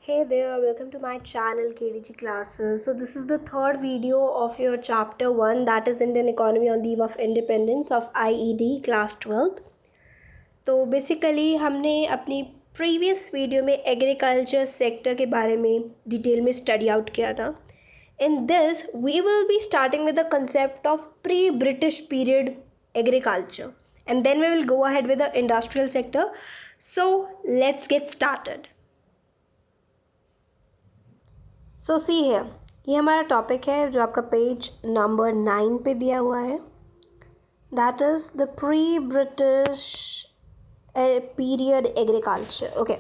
Hey there, welcome to my channel KDG Classes. So this is the third video of your chapter 1, that is Indian Economy on the Eve of Independence of IED class 12th. तो basically हमने अपनी previous video में agriculture sector के बारे में detail में study out किया था. In this, we will be starting with the concept of pre-British period agriculture, and then we will go ahead with the industrial sector. So let's get started. सो सी है, ये हमारा topic है जो आपका page number 9 पे दिया हुआ है. That is the pre British period agriculture. Okay,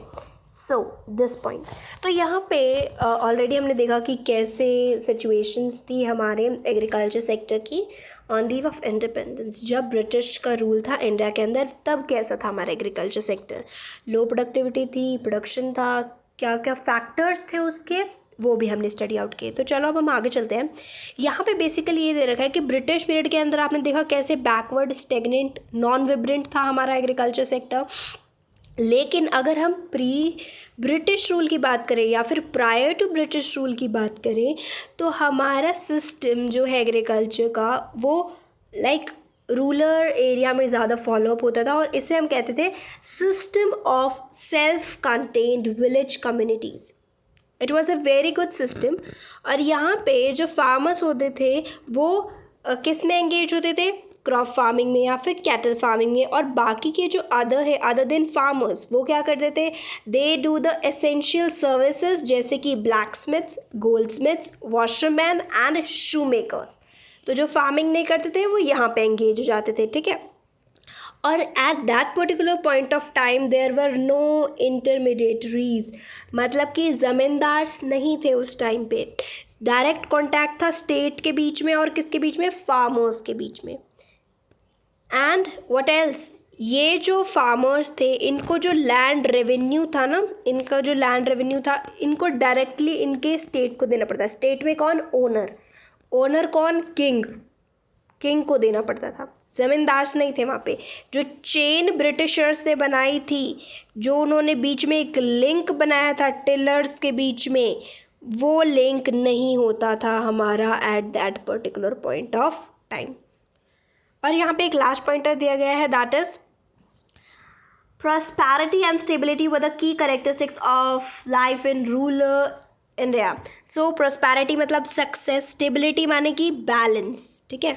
so this point. तो यहाँ पे ऑलरेडी हमने देखा कि कैसे सिचुएशंस थी हमारे एग्रीकल्चर सेक्टर की on the eve of independence. जब ब्रिटिश का रूल था इंडिया के अंदर, तब कैसा था हमारा एग्रीकल्चर सेक्टर. लो प्रोडक्टिविटी थी, प्रोडक्शन था, क्या क्या फैक्टर्स थे उसके, वो भी हमने स्टडी आउट किए. तो चलो अब हम आगे चलते हैं. यहाँ पे बेसिकली ये दे रखा है कि ब्रिटिश पीरियड के अंदर आपने देखा कैसे बैकवर्ड, स्टेगनेंट, नॉन विब्रेंट था हमारा एग्रीकल्चर सेक्टर. लेकिन अगर हम प्री ब्रिटिश रूल की बात करें या फिर प्रायर टू ब्रिटिश रूल की बात करें, तो हमारा सिस्टम जो है एग्रीकल्चर का, वो लाइक रूरल एरिया में ज़्यादा फॉलोअप होता था, और इसे हम कहते थे system of self contained village communities. It was a very good system. और यहाँ पे जो फार्मर्स होते थे वो किस में एंगेज होते थे, क्रॉप फार्मिंग में या फिर कैटल फार्मिंग में. और बाकी के जो अदर देन फार्मर्स, वो क्या करते थे, they do the essential services, जैसे कि black Smiths, gold Smiths, washerman and shoe makers. तो जो फार्मिंग नहीं करते थे वो यहाँ पे एंगेज हो जाते थे. ठीक है. और at that particular point of time there were no intermediaries, मतलब कि ज़मींदार नहीं थे उस टाइम पे. डायरेक्ट कॉन्टैक्ट था स्टेट के बीच में और किसके बीच में, फार्मर्स के बीच में. एंड व्हाट एल्स, ये जो फार्मर्स थे, इनको जो लैंड रेवेन्यू था ना, इनका जो लैंड रेवेन्यू था, इनको डायरेक्टली इनके स्टेट को देना पड़ता. स्टेट में कौन, ओनर कौन, किंग को देना पड़ता था. ज़मींदार नहीं थे वहाँ पे. जो चेन ब्रिटिशर्स ने बनाई थी, जो उन्होंने बीच में एक लिंक बनाया था टिलर्स के बीच में, वो लिंक नहीं होता था हमारा eight that particular point of time. और यहाँ पे एक लास्ट पॉइंटर दिया गया है, that is prosperity and stability were the key characteristics of life in rural India. So prosperity मतलब सक्सेस, स्टेबिलिटी माने कि बैलेंस. ठीक है,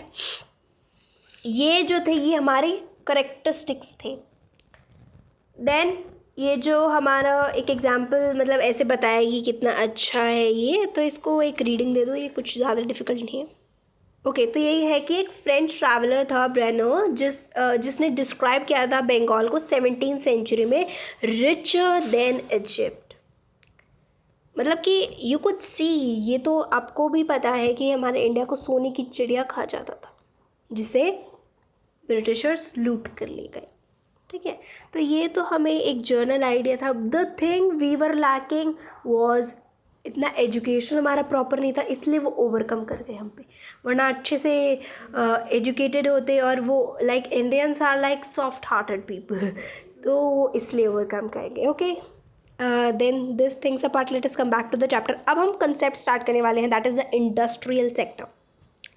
ये जो थे ये हमारे करेक्टरिस्टिक्स थे. देन ये जो हमारा एक एग्जाम्पल मतलब ऐसे बताया कि कितना अच्छा है ये, तो इसको एक रीडिंग दे दो, ये कुछ ज़्यादा डिफ़िकल्ट नहीं है. ओके, तो यही है कि एक फ्रेंच ट्रैवलर था ब्रेनो, जिसने डिस्क्राइब किया था बंगाल को 17th सेंचुरी में रिचर देन इजिप्ट. मतलब कि यू कुड सी, ये तो आपको भी पता है कि हमारे इंडिया को सोने की चिड़िया खा जाता था, जिसे ब्रिटिशर्स लूट कर ले गए. ठीक है, तो ये तो हमें एक जर्नल आइडिया था. The thing we were lacking was, इतना एजुकेशन हमारा प्रॉपर नहीं था, इसलिए वो ओवरकम कर गए हम पे. वरना अच्छे से एजुकेटेड होते, और वो like Indians are like soft hearted people, तो वो इसलिए ओवरकम कर गए. Okay, then this things apart, let us come back to the chapter. अब हम कंसेप्ट स्टार्ट करने वाले हैं, that is the industrial sector.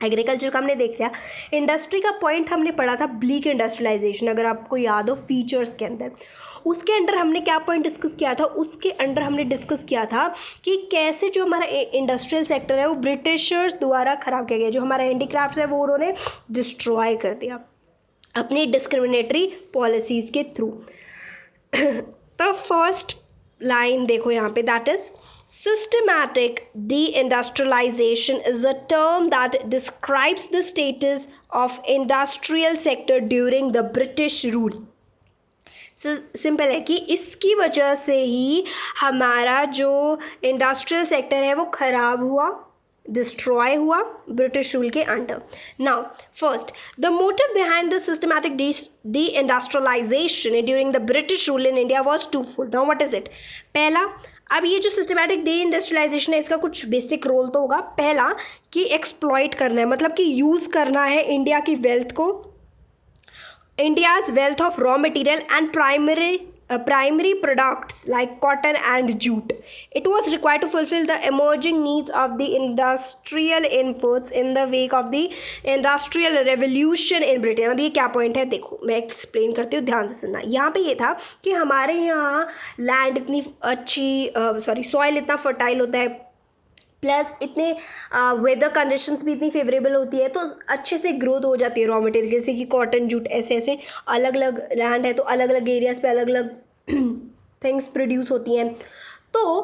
Agriculture का हमने देख लिया. इंडस्ट्री का पॉइंट हमने पढ़ा था ब्लीक इंडस्ट्रियलाइजेशन, अगर आपको याद हो फीचर्स के अंदर. उसके अंडर हमने क्या पॉइंट डिस्कस किया था, उसके अंडर हमने डिस्कस किया था कि कैसे जो हमारा इंडस्ट्रियल सेक्टर है वो ब्रिटिशर्स द्वारा ख़राब किया गया. जो हमारा हैंडीक्राफ्ट्स है वो उन्होंने डिस्ट्रॉय कर दिया अपनी डिस्क्रिमिनेटरी पॉलिसीज़ के थ्रू. तो फर्स्ट लाइन देखो यहाँ पे, that is systematic deindustrialization is a term that describes the status of industrial sector during the British rule. Simple है कि इसकी वजह से ही हमारा जो इंडस्ट्रियल सेक्टर है वो ख़राब हुआ, डिस्ट्रॉय हुआ ब्रिटिश रूल के under. Now first, the motive behind the systematic deindustrialisation during the British rule in India was twofold. Now what is it. पहला, अब ये जो सिस्टमैटिक डी इंडस्ट्रियलाइजेशन है, इसका कुछ बेसिक रोल तो होगा. पहला कि एक्सप्लॉइट करना है, मतलब कि यूज़ करना है इंडिया की वेल्थ को, India's wealth of raw material and primary primary products like cotton and jute. It was required to fulfill the emerging needs of the industrial inputs in the wake of the industrial revolution in Britain. अब ये क्या point है देखो, मैं explain करती हूँ, ध्यान से सुनना. यहाँ पे ये था कि हमारे यहाँ लैंड इतनी अच्छी सॉइल इतना फर्टाइल होता है, प्लस इतने वेदर कंडीशंस भी इतनी फेवरेबल होती है, तो अच्छे से ग्रोथ हो जाती है रॉ मटेरियल. जैसे कि कॉटन जूट ऐसे ऐसे अलग अलग लैंड है तो अलग अलग एरियाज़ पे अलग अलग थिंग्स प्रोड्यूस होती हैं. तो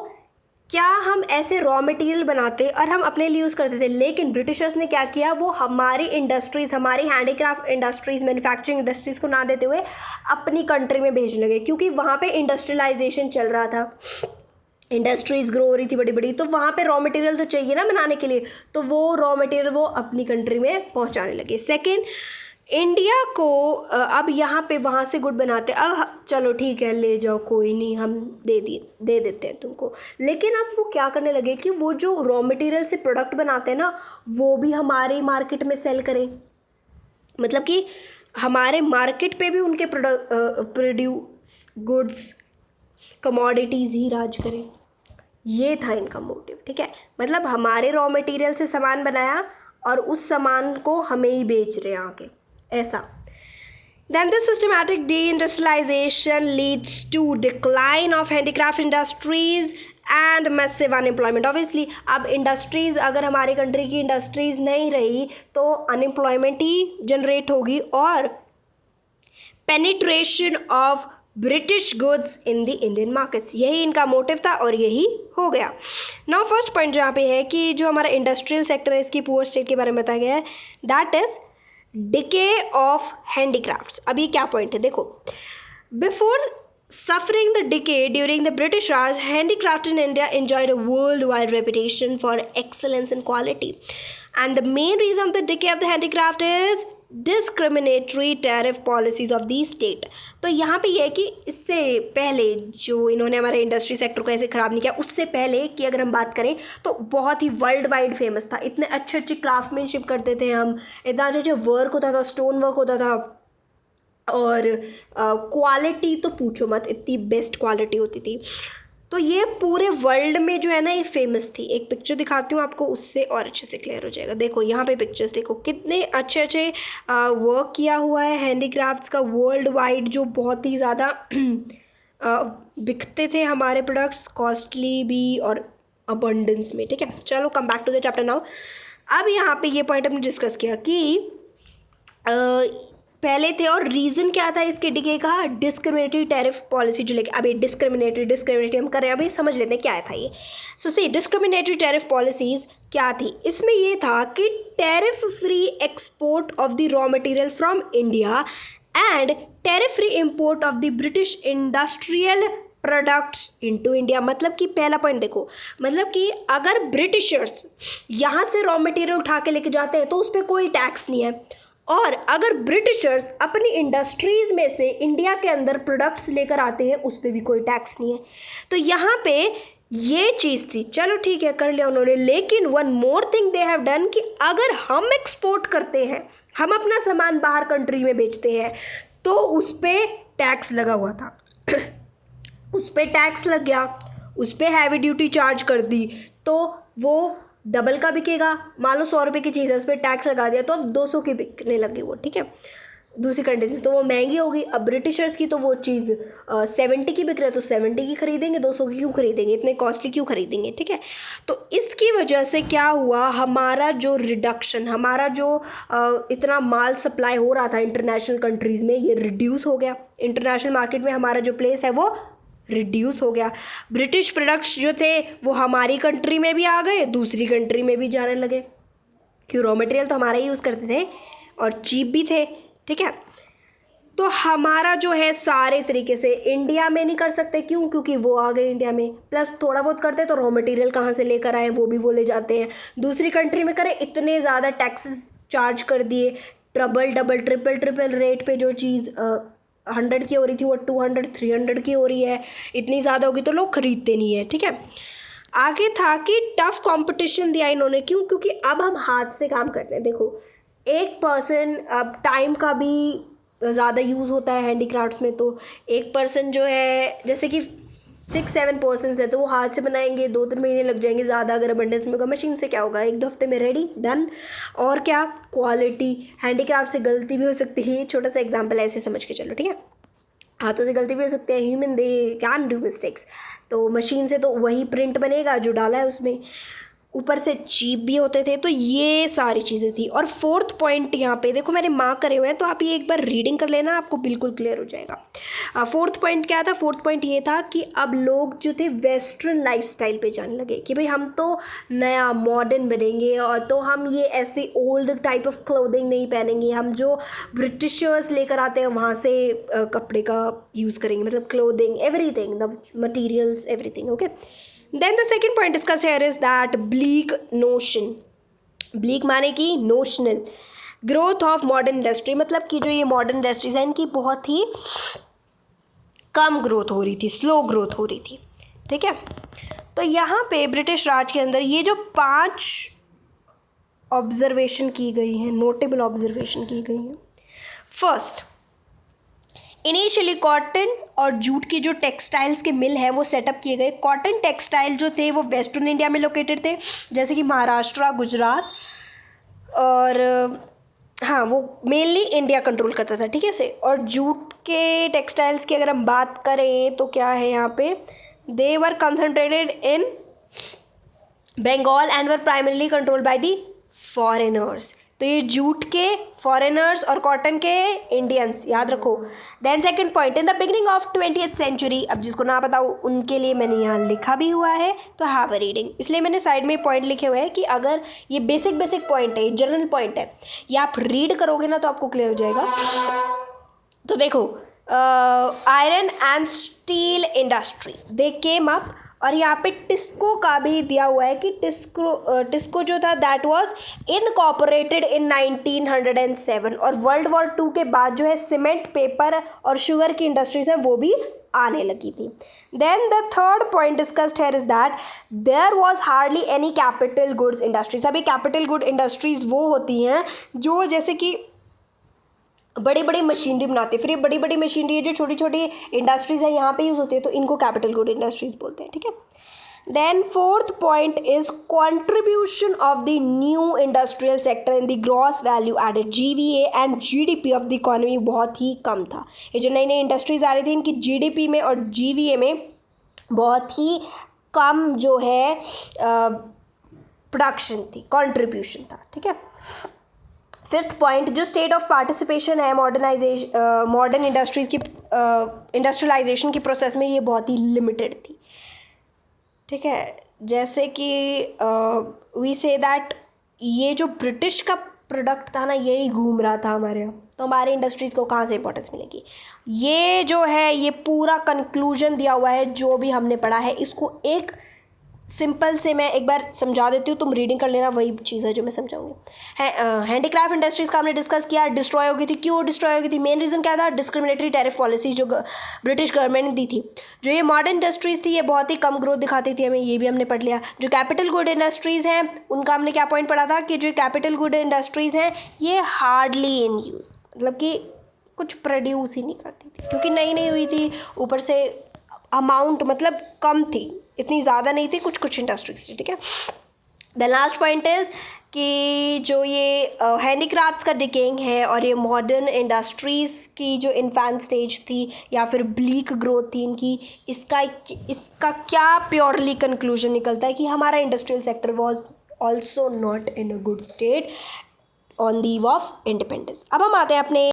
क्या हम ऐसे रॉ मटेरियल बनाते और हम अपने लिए यूज़ करते थे, लेकिन ब्रिटिशर्स ने क्या किया, वो हमारी इंडस्ट्रीज़, हमारी हैंडीक्राफ्ट इंडस्ट्रीज़, मैन्युफैक्चरिंग इंडस्ट्रीज़ को ना देते हुए अपनी कंट्री में भेजने लगे, क्योंकि वहाँ पे इंडस्ट्रियलाइजेशन चल रहा था, इंडस्ट्रीज़ ग्रो हो रही थी बड़ी बड़ी, तो वहाँ पे रॉ मटेरियल तो चाहिए ना बनाने के लिए, तो वो रॉ मटेरियल वो अपनी कंट्री में पहुँचाने लगे. सेकेंड, इंडिया को अब यहाँ पे वहाँ से गुड बनाते, अब चलो ठीक है ले जाओ कोई नहीं, हम दे देते हैं तुमको, लेकिन अब वो क्या करने लगे कि वो जो रॉ मटेरियल से प्रोडक्ट बनाते हैं ना, वो भी हमारे मार्केट में सेल करें. मतलब कि हमारे मार्केट पे भी उनके प्रोड्यूस गुड्स कमोडिटीज़ ही राज करें. ये था इनका मोटिव. ठीक है, मतलब हमारे रॉ मटेरियल से सामान बनाया और उस सामान को हमें ही बेच रहे हैं आगे, ऐसा. Then this systematic deindustrialization leads to decline of handicraft industries and massive unemployment. Obviously अब इंडस्ट्रीज़, अगर हमारी कंट्री की इंडस्ट्रीज़ नहीं रही तो अनएम्प्लॉयमेंट ही जनरेट होगी और penetration of British goods in the Indian markets. यही इनका मोटिव था और यही हो गया. नाउ फर्स्ट पॉइंट जहाँ पे है कि जो हमारा इंडस्ट्रियल सेक्टर है इसकी पुअर स्टेट के बारे में बताया गया है, that is decay of handicrafts. अब ये क्या पॉइंट है देखो, before suffering the decay during the British Raj, handicraft in India enjoyed a worldwide reputation for excellence and quality. And the main reason of the decay of the handicraft is discriminatory tariff policies of the state. तो यहाँ पे ये है कि इससे पहले जो इन्होंने हमारे इंडस्ट्री सेक्टर को ऐसे ख़राब नहीं किया, उससे पहले कि अगर हम बात करें तो बहुत ही वर्ल्ड वाइड फेमस था. इतने अच्छे अच्छे क्राफ्टमैनशिप करते थे हम, इतना अच्छा वर्क होता था, स्टोन वर्क होता था, और क्वालिटी तो पूछो मत, इतनी बेस्ट क्वालिटी होती थी. तो ये पूरे वर्ल्ड में जो है ना ये फेमस थी. एक पिक्चर दिखाती हूँ आपको, उससे और अच्छे से क्लियर हो जाएगा. देखो यहाँ पे पिक्चर्स देखो, कितने अच्छे अच्छे वर्क किया हुआ है हैंडीक्राफ्ट्स का वर्ल्ड वाइड, जो बहुत ही ज़्यादा बिकते थे हमारे प्रोडक्ट्स, कॉस्टली भी और अबंडेंस में. ठीक है, चलो come back to the chapter now. अब यहाँ पे ये पॉइंट हमने डिस्कस किया कि पहले थे, और रीज़न क्या था इसके डिके का, डिस्क्रिमिनेटरी टैरिफ पॉलिसी जो लेके. अब ये डिस्क्रिमिनेटरी हम कर रहे हैं, अभी समझ लेते हैं क्या था ये. सो सी डिस्क्रिमिनेटरी टैरिफ पॉलिसीज़ क्या थी. इसमें ये था कि tariff free export of the raw material from India and tariff free import of the British industrial products into India. मतलब कि पहला पॉइंट देखो, मतलब कि अगर ब्रिटिशर्स यहाँ से रॉ मटेरियल उठा के लेके जाते हैं तो उस पर कोई टैक्स नहीं है, और अगर ब्रिटिशर्स अपनी इंडस्ट्रीज़ में से इंडिया के अंदर प्रोडक्ट्स लेकर आते हैं उस पर भी कोई टैक्स नहीं है. तो यहाँ पे ये चीज़ थी. चलो ठीक है, कर लिया उन्होंने, लेकिन one more thing they have done कि अगर हम एक्सपोर्ट करते हैं, हम अपना सामान बाहर कंट्री में बेचते हैं, तो उस पर टैक्स लगा हुआ था. उस पर टैक्स लग गया, उस पर हैवी ड्यूटी चार्ज कर दी, तो वो डबल का बिकेगा. मान लो 100 रुपये की चीज़ है, उस पर टैक्स लगा दिया तो अब 200 की बिकने लगी वो. ठीक है, दूसरी कंट्रीज में तो वो महंगी होगी. अब ब्रिटिशर्स की तो वो चीज़ 70 की बिक रही है तो 70 की खरीदेंगे, 200 की क्यों खरीदेंगे, इतने कॉस्टली क्यों खरीदेंगे. ठीक है, तो इसकी वजह से क्या हुआ, हमारा जो रिडक्शन, हमारा जो इतना माल सप्लाई हो रहा था इंटरनेशनल कंट्रीज़ में, ये रिड्यूस हो गया. इंटरनेशनल मार्केट में हमारा जो प्लेस है वो रिड्यूस हो गया. ब्रिटिश प्रोडक्ट्स जो थे वो हमारी कंट्री में भी आ गए, दूसरी कंट्री में भी जाने लगे, क्यों, रॉ मटेरियल तो हमारा ही यूज़ करते थे और चीप भी थे. ठीक है, तो हमारा जो है सारे तरीके से इंडिया में नहीं कर सकते, क्यों, क्योंकि वो आ गए इंडिया में, प्लस थोड़ा बहुत करते तो रॉ मटेरियल कहाँ से लेकर आए वो भी वो ले जाते हैं. दूसरी कंट्री में करें, इतने ज़्यादा टैक्सेस चार्ज कर दिए, डबल ट्रिपल रेट पे जो चीज़ 100 की हो रही थी वो 200 300 की हो रही है. इतनी ज़्यादा होगी तो लोग खरीदते नहीं है. ठीक है, आगे था कि टफ कंपटीशन दिया इन्होंने, क्यों, क्योंकि अब हम हाथ से काम करते हैं. देखो एक पर्सन, अब टाइम का भी ज़्यादा यूज़ होता है हैंडीक्राफ्ट्स में, तो एक पर्सन जो है जैसे कि 6-7 पर्सन है तो वो हाथ से बनाएंगे, 2-3 महीने लग जाएंगे ज़्यादा। अगर अबंडेंस में होगा, मशीन से क्या होगा, 1-2 हफ्ते में रेडी, डन। और क्या, क्वालिटी, हैंडीक्राफ्ट से गलती भी हो सकती है, छोटा सा एग्जाम्पल ऐसे समझ के चलो, ठीक है। हाथों से गलती भी हो सकती है, human they can do mistakes. तो मशीन से तो वही प्रिंट बनेगा जो डाला है उसमें, ऊपर से चीप भी होते थे। तो ये सारी चीज़ें थी। और 4th पॉइंट यहाँ पे देखो मैंने मार्क करे हुए हैं, तो आप ये एक बार रीडिंग कर लेना, आपको बिल्कुल क्लियर हो जाएगा। 4th पॉइंट क्या था? 4th पॉइंट ये था कि अब लोग जो थे वेस्टर्न लाइफस्टाइल पे जाने लगे कि भाई हम तो नया मॉडर्न बनेंगे, और तो हम ये ऐसे ओल्ड टाइप ऑफ क्लोथिंग नहीं पहनेंगे, हम जो ब्रिटिशर्स लेकर आते हैं वहाँ से कपड़े का यूज़ करेंगे, मतलब clothing, everything, the materials, everything, okay. Then the second point discussed here is that bleak notion. Bleak माने कि notional growth of modern industry, मतलब कि जो ये modern industries हैं इनकी बहुत ही कम ग्रोथ हो रही थी, स्लो ग्रोथ हो रही थी, ठीक है। तो यहाँ पे ब्रिटिश राज के अंदर ये जो 5 ऑब्जर्वेशन की गई हैं, नोटेबल ऑब्जर्वेशन की गई हैं। फर्स्ट, इनिशियली कॉटन और जूट की जो टेक्सटाइल्स के मिल हैं वो सेटअप किए गए। कॉटन टेक्सटाइल जो थे वो वेस्टर्न इंडिया में लोकेटेड थे, जैसे कि महाराष्ट्र, गुजरात, और हाँ वो मेनली इंडिया कंट्रोल करता था, ठीक है से। और जूट के टेक्सटाइल्स की अगर हम बात करें तो क्या है यहाँ पे, they were concentrated in Bengal and were primarily controlled by the foreigners. तो ये जूट के फॉरेनर्स और कॉटन के इंडियंस, याद रखो। Then second point, in the beginning of 20th century, अब जिसको ना पता उनके लिए मैंने यहाँ लिखा भी हुआ है, तो हैव अ रीडिंग, इसलिए मैंने साइड में पॉइंट लिखे हुए हैं कि अगर ये बेसिक पॉइंट है, जनरल पॉइंट है, ये आप रीड करोगे ना तो आपको क्लियर हो जाएगा। तो देखो, iron and steel industry they came up, और यहाँ पे टिस्को का भी दिया हुआ है कि टिस्को जो था दैट वाज इनकॉर्पोरेटेड इन 1907, और वर्ल्ड वॉर 2 के बाद जो है सीमेंट, पेपर और शुगर की इंडस्ट्रीज हैं वो भी आने लगी थी। Then the third point discussed here is that there was hardly any capital goods industries. अभी कैपिटल गुड इंडस्ट्रीज वो होती हैं जो जैसे कि बड़ी बड़ी मशीनरी बनाते हैं, फिर ये बड़ी बड़ी मशीनरी है जो छोटी छोटी इंडस्ट्रीज है यहाँ पे यूज़ होती है, तो इनको कैपिटल गुड इंडस्ट्रीज बोलते हैं, ठीक है। Then 4th point is contribution of the new industrial sector in the gross value added, GVA and GDP of the economy बहुत ही कम था। ये जो नई नई इंडस्ट्रीज आ रही थी इनकी GDP में और GVA में बहुत ही कम जो है प्रोडक्शन थी, कॉन्ट्रीब्यूशन था, ठीक है। 5th पॉइंट, जो स्टेट ऑफ पार्टिसिपेशन है मॉडर्न इंडस्ट्रीज की इंडस्ट्रियलाइजेशन की प्रोसेस में, ये बहुत ही लिमिटेड थी, ठीक है। जैसे कि वी से दैट ये जो ब्रिटिश का प्रोडक्ट था ना, यही घूम रहा था हमारे यहाँ, तो हमारे इंडस्ट्रीज़ को कहाँ से इंपॉर्टेंस मिलेगी। ये जो है ये पूरा कंक्लूजन दिया हुआ है जो भी हमने पढ़ा है, इसको एक सिंपल से मैं एक बार समझा देती हूँ, तुम रीडिंग कर लेना, वही चीज़ है जो मैं समझाऊंगी। हैंडीक्राफ्ट इंडस्ट्रीज़ का हमने डिस्कस किया, डिस्ट्रॉय हो गई थी। क्यों डिस्ट्रॉय हो गई थी? मेन रीज़न क्या था? डिस्क्रिमिनेटरी टैरिफ पॉलिसी जो ब्रिटिश गवर्नमेंट ने दी थी। जो ये मॉडर्न इंडस्ट्रीज़ थी ये बहुत ही कम ग्रोथ दिखाती थी हमें, ये भी हमने पढ़ लिया। जो कैपिटल गुड इंडस्ट्रीज़ हैं उनका हमने क्या पॉइंट पढ़ा था कि जो कैपिटल गुड इंडस्ट्रीज़ हैं ये हार्डली इन यूज़, मतलब कि कुछ प्रोड्यूस ही नहीं करती थी क्योंकि नई नई हुई थी, ऊपर से अमाउंट मतलब कम थी, इतनी ज़्यादा नहीं थी, कुछ कुछ इंडस्ट्रीज थी, ठीक है। द लास्ट पॉइंट इज़ कि जो ये हैंडीक्राफ्ट्स का डिकेइंग है और ये मॉडर्न इंडस्ट्रीज़ की जो इन्फेंट स्टेज थी या फिर ब्लीक ग्रोथ थी इनकी, इसका क्या प्योरली कंक्लूजन निकलता है कि हमारा industrial sector was also not in a good state on the eve of independence. अब हम आते हैं अपने